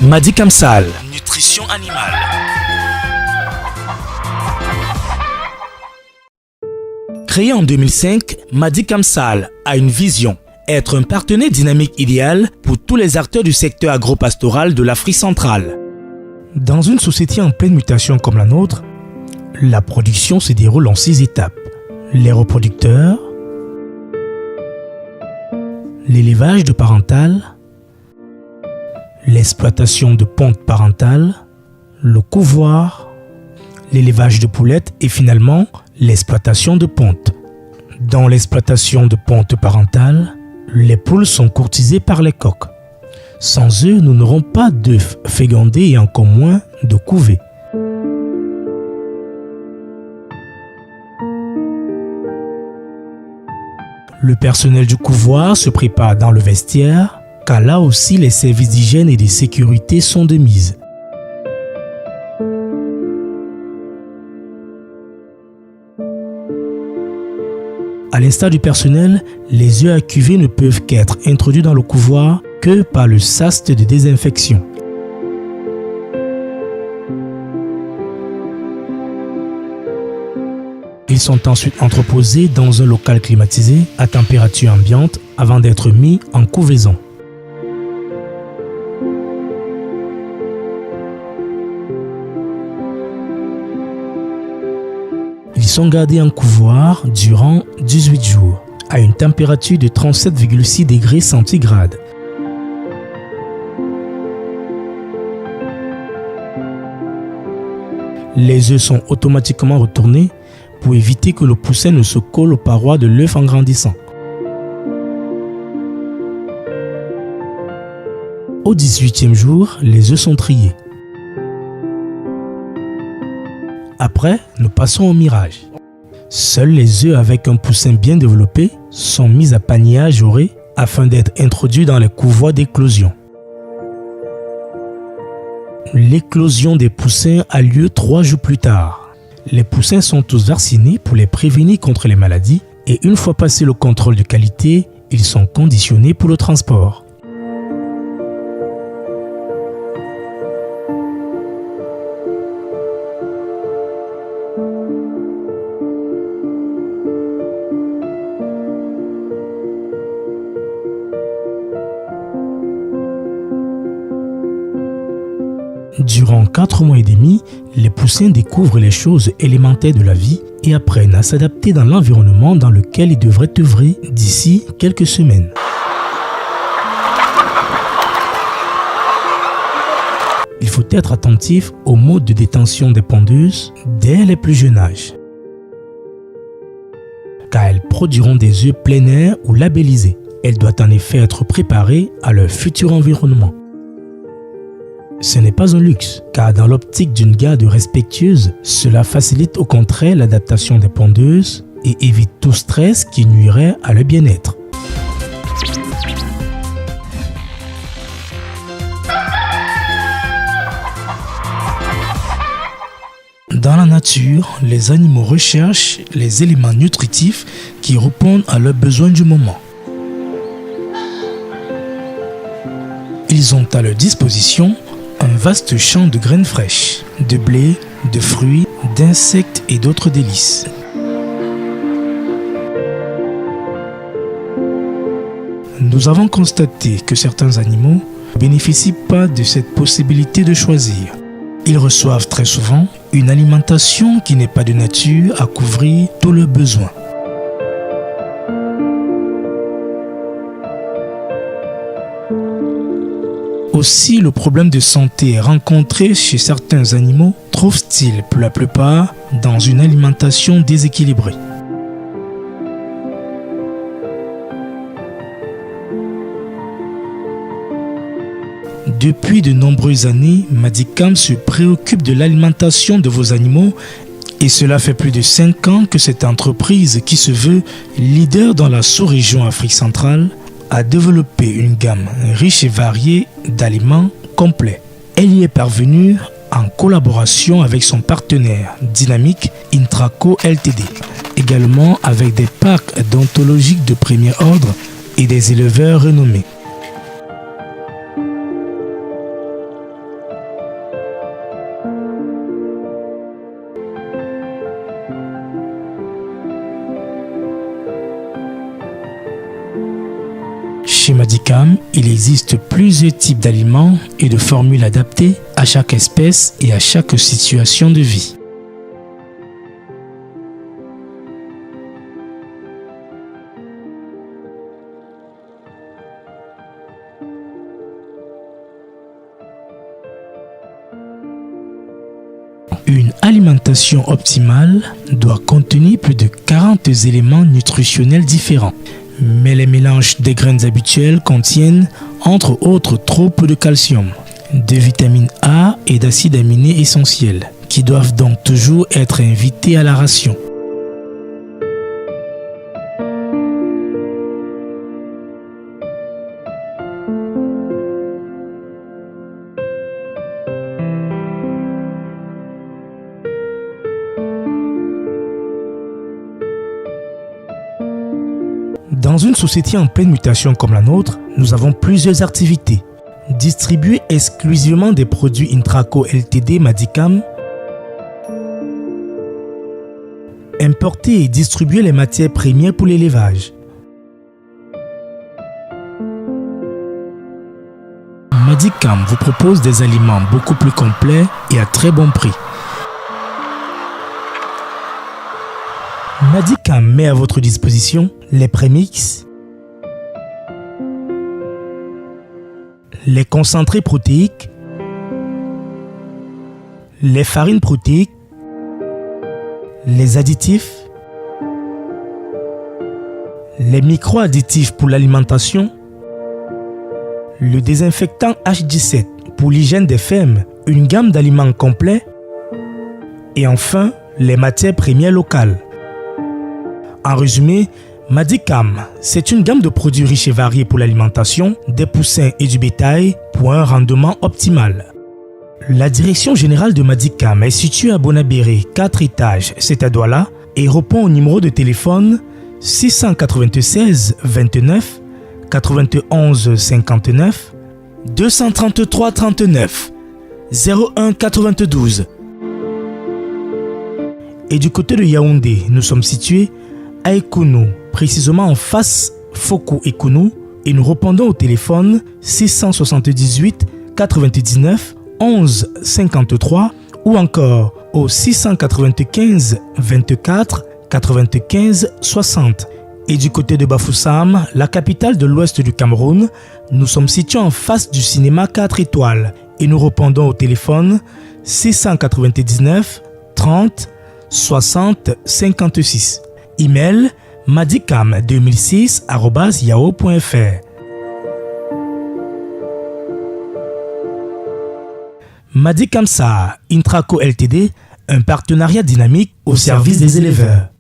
Madi Kamsal, nutrition animale. Créé en 2005, Madi Kamsal a une vision, être un partenaire dynamique idéal pour tous les acteurs du secteur agropastoral de l'Afrique centrale. Dans une société en pleine mutation comme la nôtre, la production se déroule en 6 étapes. Les reproducteurs, l'élevage de parental, l'exploitation de ponte parentale, le couvoir, l'élevage de poulettes et finalement l'exploitation de ponte. Dans l'exploitation de ponte parentale, les poules sont courtisées par les coqs. Sans eux, nous n'aurons pas d'œufs fécondés et encore moins de couvées. Le personnel du couvoir se prépare dans le vestiaire, car là aussi les services d'hygiène et de sécurité sont de mise. À l'instar du personnel, les œufs à cuver ne peuvent qu'être introduits dans le couvoir que par le sas de désinfection. Ils sont ensuite entreposés dans un local climatisé à température ambiante avant d'être mis en couvaison. Ils sont gardés en couvoir durant 18 jours à une température de 37,6 degrés centigrades. Les œufs sont automatiquement retournés pour éviter que le poussin ne se colle aux parois de l'œuf en grandissant. Au 18e jour, les œufs sont triés. Après, nous passons au mirage. Seuls les œufs avec un poussin bien développé sont mis à panier ajouré afin d'être introduits dans les couvoirs d'éclosion. L'éclosion des poussins a lieu 3 jours plus tard. Les poussins sont tous vaccinés pour les prévenir contre les maladies et une fois passé le contrôle de qualité, ils sont conditionnés pour le transport. Durant 4 mois et demi, les poussins découvrent les choses élémentaires de la vie et apprennent à s'adapter dans l'environnement dans lequel ils devraient œuvrer d'ici quelques semaines. Il faut être attentif au mode de détention des pondeuses dès les plus jeunes âges, car elles produiront des œufs plein air ou labellisés. Elles doivent en effet être préparées à leur futur environnement. Ce n'est pas un luxe, car dans l'optique d'une garde respectueuse, cela facilite au contraire l'adaptation des pondeuses et évite tout stress qui nuirait à leur bien-être. Dans la nature, les animaux recherchent les éléments nutritifs qui répondent à leurs besoins du moment. Ils ont à leur disposition un vaste champ de graines fraîches, de blé, de fruits, d'insectes et d'autres délices. Nous avons constaté que certains animaux ne bénéficient pas de cette possibilité de choisir. Ils reçoivent très souvent une alimentation qui n'est pas de nature à couvrir tous leurs besoins. Aussi, le problème de santé rencontré chez certains animaux trouve-t-il pour la plupart dans une alimentation déséquilibrée. Depuis de nombreuses années, Madicam se préoccupe de l'alimentation de vos animaux et cela fait plus de 5 ans que cette entreprise qui se veut leader dans la sous-région Afrique centrale a développé une gamme riche et variée d'aliments complets. Elle y est parvenue en collaboration avec son partenaire dynamique Intraco Ltd, également avec des parcs odontologiques de premier ordre et des éleveurs renommés. Chez Madicam, il existe plusieurs types d'aliments et de formules adaptées à chaque espèce et à chaque situation de vie. Une alimentation optimale doit contenir plus de 40 éléments nutritionnels différents. Mais les mélanges des graines habituelles contiennent, entre autres, trop peu de calcium, de vitamine A et d'acides aminés essentiels, qui doivent donc toujours être invités à la ration. Dans une société en pleine mutation comme la nôtre, nous avons plusieurs activités. Distribuer exclusivement des produits Intraco Ltd Madicam, importer et distribuer les matières premières pour l'élevage. Madicam vous propose des aliments beaucoup plus complets et à très bon prix. Madicam met à votre disposition les prémix, les concentrés protéiques, les farines protéiques, les additifs, les micro-additifs pour l'alimentation, le désinfectant H17 pour l'hygiène des fermes, une gamme d'aliments complets et enfin les matières premières locales. En résumé, Madicam, c'est une gamme de produits riches et variés pour l'alimentation, des poussins et du bétail pour un rendement optimal. La direction générale de Madicam est située à Bonabéré, 4 étages, c'est à Douala, et répond au numéro de téléphone 696 29 91 59 233 39 01 92. Et du côté de Yaoundé, nous sommes situés à Ekounou, précisément en face Foko Ekounou, et nous répondons au téléphone 678 99 11 53 ou encore au 695 24 95 60. Et du côté de Bafoussam, la capitale de l'ouest du Cameroun, nous sommes situés en face du cinéma 4 étoiles et nous répondons au téléphone 699 30 60 56. Email madicam2006@yahoo.fr. Madicam SA Intraco Ltd, un partenariat dynamique au service des éleveurs.